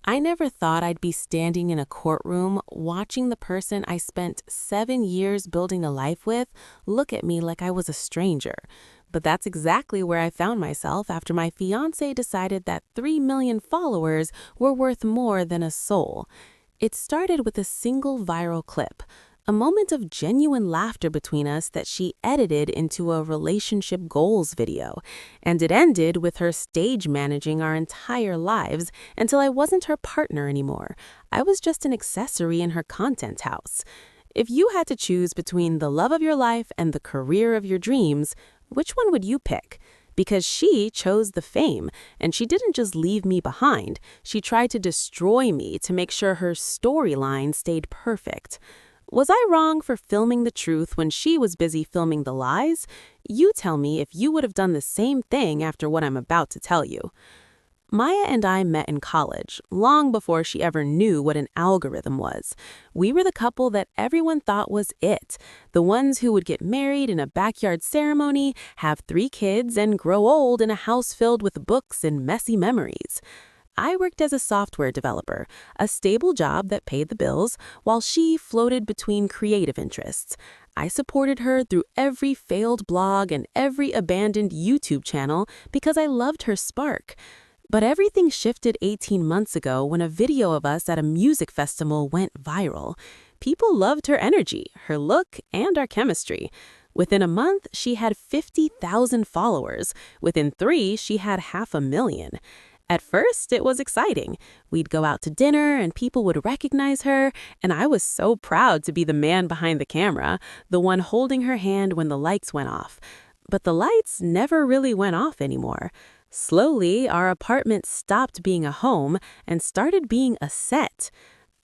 I never thought I'd be standing in a courtroom watching the person I spent 7 years building a life with look at me like I was a stranger. But that's exactly where I found myself after my fiancé decided that 3 million followers were worth more than a soul. It started with a single viral clip, a moment of genuine laughter between us that she edited into a relationship goals video, and it ended with her stage managing our entire lives until I wasn't her partner anymore. I was just an accessory in her content house. If you had to choose between the love of your life and the career of your dreams, which one would you pick? Because she chose the fame, and she didn't just leave me behind. She tried to destroy me to make sure her storyline stayed perfect. Was I wrong for filming the truth when she was busy filming the lies? You tell me if you would have done the same thing after what I'm about to tell you. Maya and I met in college, long before she ever knew what an algorithm was. We were the couple that everyone thought was it, the ones who would get married in a backyard ceremony, have 3 kids, and grow old in a house filled with books and messy memories. I worked as a software developer, a stable job that paid the bills, while she floated between creative interests. I supported her through every failed blog and every abandoned YouTube channel because I loved her spark. But everything shifted 18 months ago when a video of us at a music festival went viral. People loved her energy, her look, and our chemistry. Within a month, she had 50,000 followers. Within 3, she had 500,000. At first, it was exciting. We'd go out to dinner and people would recognize her, and I was so proud to be the man behind the camera, the one holding her hand when the lights went off. But the lights never really went off anymore. Slowly, our apartment stopped being a home and started being a set.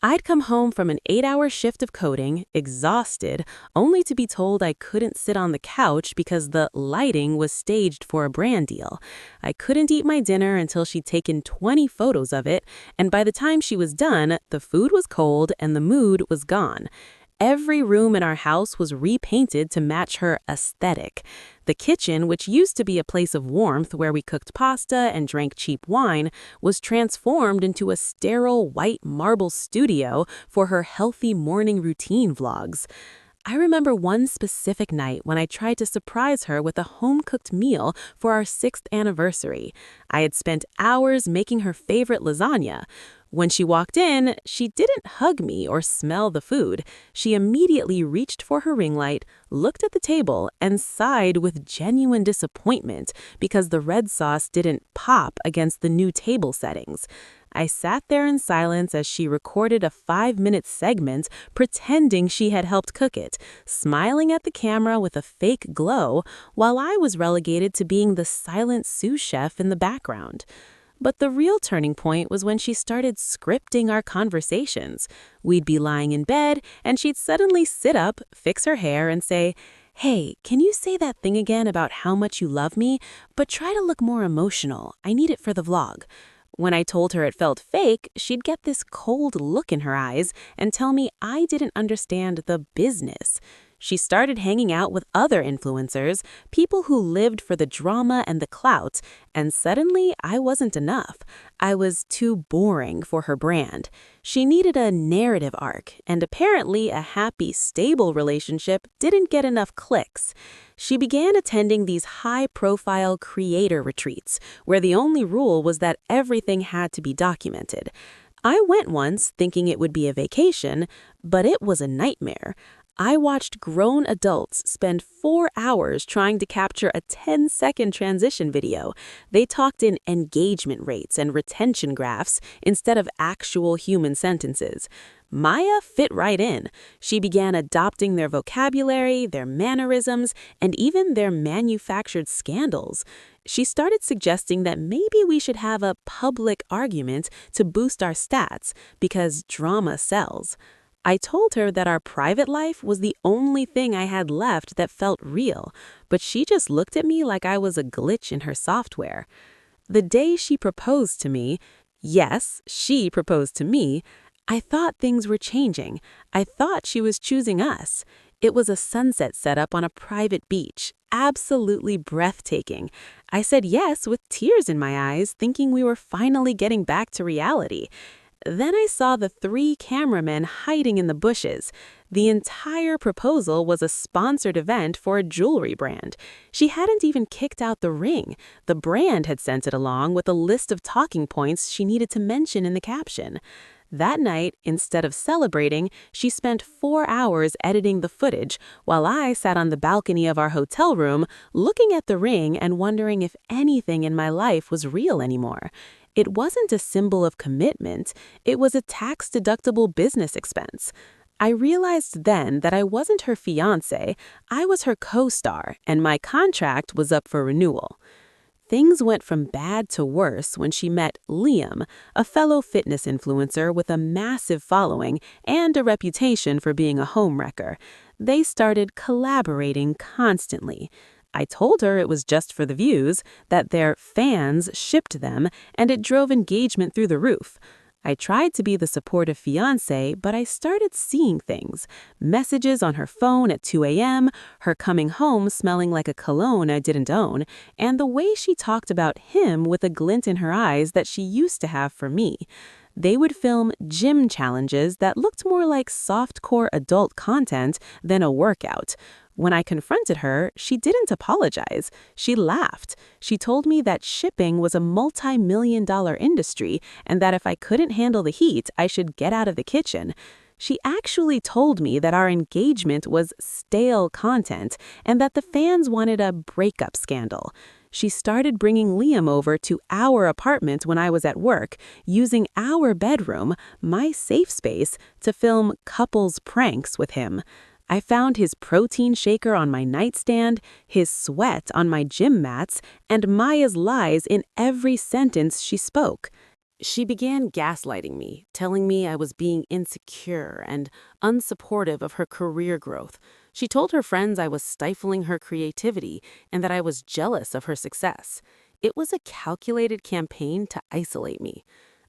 I'd come home from an 8-hour shift of coding, exhausted, only to be told I couldn't sit on the couch because the lighting was staged for a brand deal. I couldn't eat my dinner until she'd taken 20 photos of it, and by the time she was done, the food was cold and the mood was gone. Every room in our house was repainted to match her aesthetic. The kitchen, which used to be a place of warmth where we cooked pasta and drank cheap wine, was transformed into a sterile white marble studio for her healthy morning routine vlogs. I remember one specific night when I tried to surprise her with a home-cooked meal for our 6th anniversary. I had spent hours making her favorite lasagna. When she walked in, she didn't hug me or smell the food. She immediately reached for her ring light, looked at the table, and sighed with genuine disappointment because the red sauce didn't pop against the new table settings. I sat there in silence as she recorded a 5-minute segment pretending she had helped cook it, smiling at the camera with a fake glow, while I was relegated to being the silent sous chef in the background. But the real turning point was when she started scripting our conversations. We'd be lying in bed, and she'd suddenly sit up, fix her hair, and say, "Hey, can you say that thing again about how much you love me? But try to look more emotional. I need it for the vlog." When I told her it felt fake, she'd get this cold look in her eyes and tell me I didn't understand the business. She started hanging out with other influencers, people who lived for the drama and the clout, and suddenly I wasn't enough. I was too boring for her brand. She needed a narrative arc, and apparently a happy, stable relationship didn't get enough clicks. She began attending these high-profile creator retreats, where the only rule was that everything had to be documented. I went once thinking it would be a vacation, but it was a nightmare. I watched grown adults spend 4 hours trying to capture a 10-second transition video. They talked in engagement rates and retention graphs instead of actual human sentences. Maya fit right in. She began adopting their vocabulary, their mannerisms, and even their manufactured scandals. She started suggesting that maybe we should have a public argument to boost our stats because drama sells. I told her that our private life was the only thing I had left that felt real, but she just looked at me like I was a glitch in her software. The day she proposed to me, yes, she proposed to me, I thought things were changing. I thought she was choosing us. It was a sunset setup on a private beach, absolutely breathtaking. I said yes with tears in my eyes, thinking we were finally getting back to reality. Then I saw the 3 cameramen hiding in the bushes. The entire proposal was a sponsored event for a jewelry brand. She hadn't even kicked out the ring. The brand had sent it along with a list of talking points she needed to mention in the caption. That night, instead of celebrating, she spent 4 hours editing the footage, while I sat on the balcony of our hotel room, looking at the ring and wondering if anything in my life was real anymore. It wasn't a symbol of commitment, it was a tax-deductible business expense. I realized then that I wasn't her fiancé, I was her co-star, and my contract was up for renewal. Things went from bad to worse when she met Liam, a fellow fitness influencer with a massive following and a reputation for being a homewrecker. They started collaborating constantly. I told her it was just for the views, that their fans shipped them, and it drove engagement through the roof. I tried to be the supportive fiancé, but I started seeing things. Messages on her phone at 2 a.m., her coming home smelling like a cologne I didn't own, and the way she talked about him with a glint in her eyes that she used to have for me. They would film gym challenges that looked more like softcore adult content than a workout. When I confronted her, she didn't apologize. She laughed. She told me that shipping was a multi-million-dollar industry and that if I couldn't handle the heat, I should get out of the kitchen. She actually told me that our engagement was stale content and that the fans wanted a breakup scandal. She started bringing Liam over to our apartment when I was at work, using our bedroom, my safe space, to film couples pranks with him. I found his protein shaker on my nightstand, his sweat on my gym mats, and Maya's lies in every sentence she spoke. She began gaslighting me, telling me I was being insecure and unsupportive of her career growth. She told her friends I was stifling her creativity and that I was jealous of her success. It was a calculated campaign to isolate me.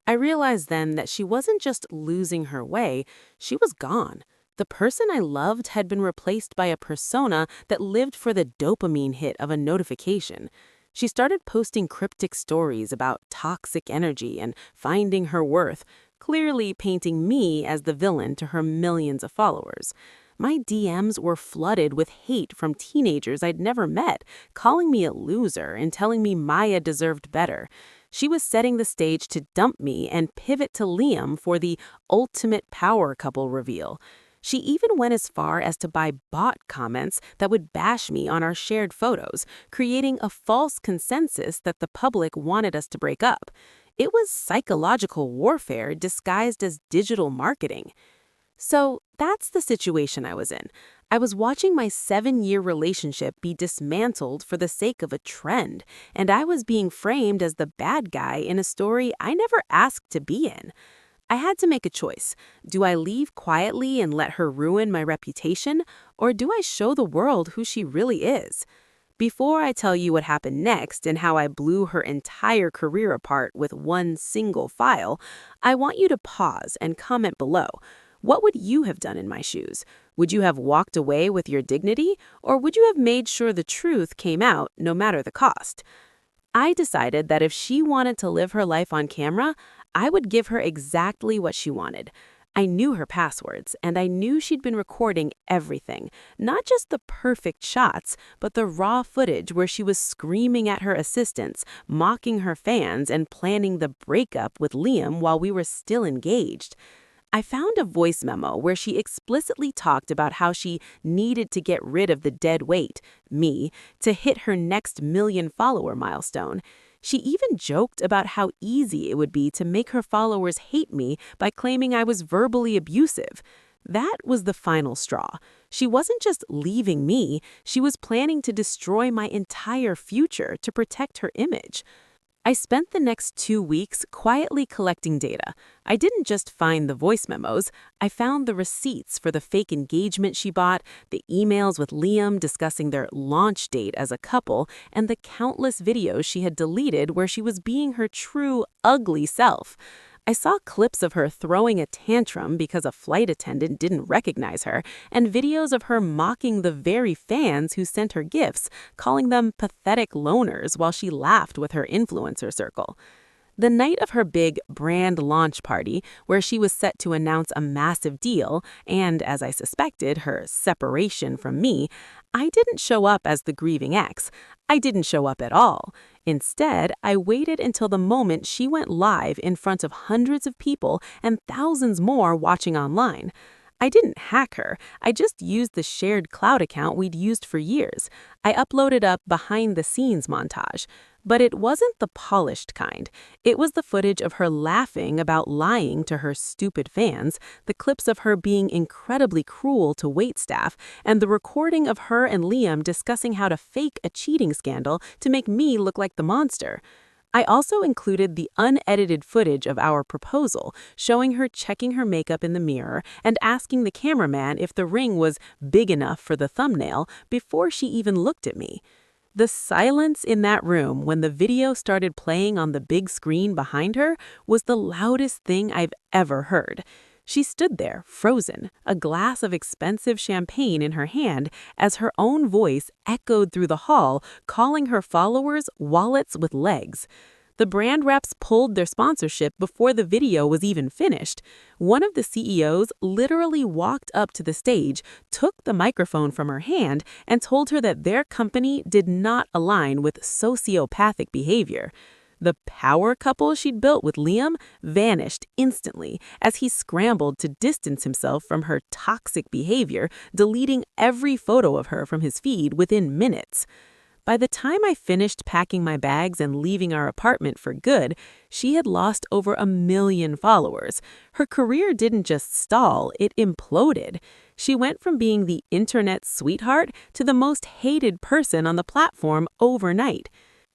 I realized then that she wasn't just losing her way, she was gone. The person I loved had been replaced by a persona that lived for the dopamine hit of a notification. She started posting cryptic stories about toxic energy and finding her worth, clearly painting me as the villain to her millions of followers. My DMs were flooded with hate from teenagers I'd never met, calling me a loser and telling me Maya deserved better. She was setting the stage to dump me and pivot to Liam for the ultimate power couple reveal. She even went as far as to buy bot comments that would bash me on our shared photos, creating a false consensus that the public wanted us to break up. It was psychological warfare disguised as digital marketing. So that's the situation I was in. I was watching my 7-year relationship be dismantled for the sake of a trend, and I was being framed as the bad guy in a story I never asked to be in. I had to make a choice. Do I leave quietly and let her ruin my reputation, or do I show the world who she really is? Before I tell you what happened next and how I blew her entire career apart with one single file, I want you to pause and comment below. What would you have done in my shoes? Would you have walked away with your dignity, or would you have made sure the truth came out no matter the cost? I decided that if she wanted to live her life on camera, I would give her exactly what she wanted. I knew her passwords, and I knew she'd been recording everything, not just the perfect shots, but the raw footage where she was screaming at her assistants, mocking her fans, and planning the breakup with Liam while we were still engaged. I found a voice memo where she explicitly talked about how she needed to get rid of the dead weight, me, to hit her next 1-million-follower milestone. She even joked about how easy it would be to make her followers hate me by claiming I was verbally abusive. That was the final straw. She wasn't just leaving me, she was planning to destroy my entire future to protect her image. I spent the next 2 weeks quietly collecting data. I didn't just find the voice memos, I found the receipts for the fake engagement she bought, the emails with Liam discussing their launch date as a couple, and the countless videos she had deleted where she was being her true, ugly self. I saw clips of her throwing a tantrum because a flight attendant didn't recognize her, and videos of her mocking the very fans who sent her gifts, calling them pathetic loners while she laughed with her influencer circle. The night of her big brand launch party, where she was set to announce a massive deal and, as I suspected, her separation from me, I didn't show up as the grieving ex. I didn't show up at all. Instead, I waited until the moment she went live in front of hundreds of people and thousands more watching online. I didn't hack her. I just used the shared cloud account we'd used for years. I uploaded a behind-the-scenes montage. But it wasn't the polished kind. It was the footage of her laughing about lying to her stupid fans, the clips of her being incredibly cruel to waitstaff, and the recording of her and Liam discussing how to fake a cheating scandal to make me look like the monster. I also included the unedited footage of our proposal, showing her checking her makeup in the mirror and asking the cameraman if the ring was big enough for the thumbnail before she even looked at me. The silence in that room when the video started playing on the big screen behind her was the loudest thing I've ever heard. She stood there, frozen, a glass of expensive champagne in her hand, as her own voice echoed through the hall, calling her followers wallets with legs. The brand reps pulled their sponsorship before the video was even finished. One of the CEOs literally walked up to the stage, took the microphone from her hand, and told her that their company did not align with sociopathic behavior. The power couple she'd built with Liam vanished instantly as he scrambled to distance himself from her toxic behavior, deleting every photo of her from his feed within minutes. By the time I finished packing my bags and leaving our apartment for good, she had lost over 1 million followers. Her career didn't just stall, it imploded. She went from being the internet sweetheart to the most hated person on the platform overnight.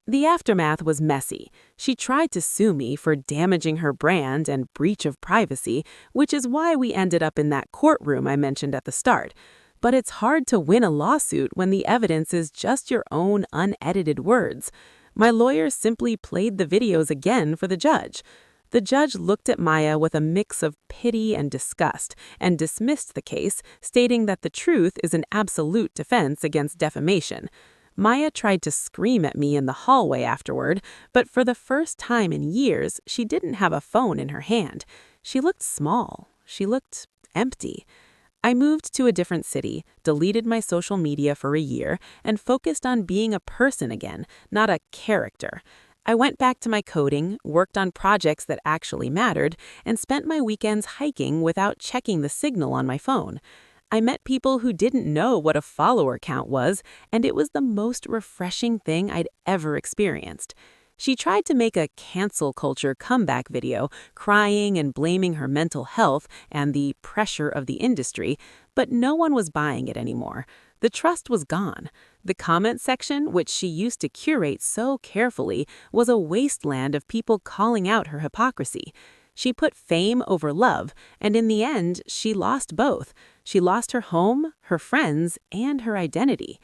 The aftermath was messy. She tried to sue me for damaging her brand and breach of privacy, which is why we ended up in that courtroom I mentioned at the start. But it's hard to win a lawsuit when the evidence is just your own unedited words. My lawyer simply played the videos again for the judge. The judge looked at Maya with a mix of pity and disgust and dismissed the case, stating that the truth is an absolute defense against defamation. Maya tried to scream at me in the hallway afterward, but for the first time in years, she didn't have a phone in her hand. She looked small. She looked empty. I moved to a different city, deleted my social media for a year, and focused on being a person again, not a character. I went back to my coding, worked on projects that actually mattered, and spent my weekends hiking without checking the signal on my phone. I met people who didn't know what a follower count was, and it was the most refreshing thing I'd ever experienced. She tried to make a cancel culture comeback video, crying and blaming her mental health and the pressure of the industry, but no one was buying it anymore. The trust was gone. The comment section, which she used to curate so carefully, was a wasteland of people calling out her hypocrisy. She put fame over love, and in the end, she lost both. She lost her home, her friends, and her identity.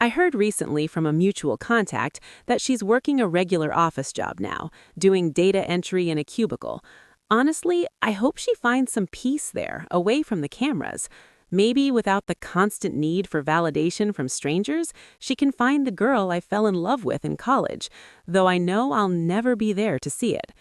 I heard recently from a mutual contact that she's working a regular office job now, doing data entry in a cubicle. Honestly, I hope she finds some peace there, away from the cameras. Maybe without the constant need for validation from strangers, she can find the girl I fell in love with in college, though I know I'll never be there to see it.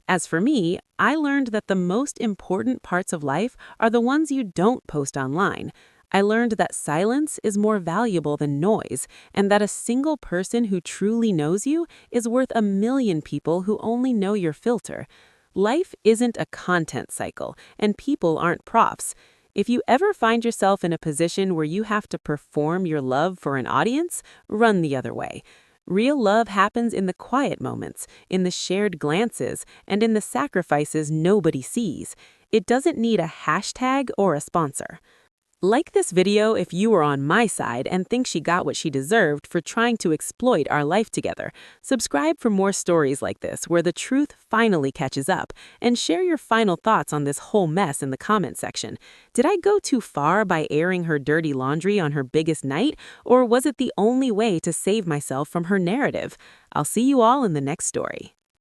As for me, I learned that the most important parts of life are the ones you don't post online. I learned that silence is more valuable than noise, and that a single person who truly knows you is worth 1 million people who only know your filter. Life isn't a content cycle, and people aren't profs. If you ever find yourself in a position where you have to perform your love for an audience, run the other way. Real love happens in the quiet moments, in the shared glances, and in the sacrifices nobody sees. It doesn't need a hashtag or a sponsor. Like this video if you were on my side and think she got what she deserved for trying to exploit our life together. Subscribe for more stories like this where the truth finally catches up, and share your final thoughts on this whole mess in the comment section. Did I go too far by airing her dirty laundry on her biggest night, or was it the only way to save myself from her narrative? I'll see you all in the next story.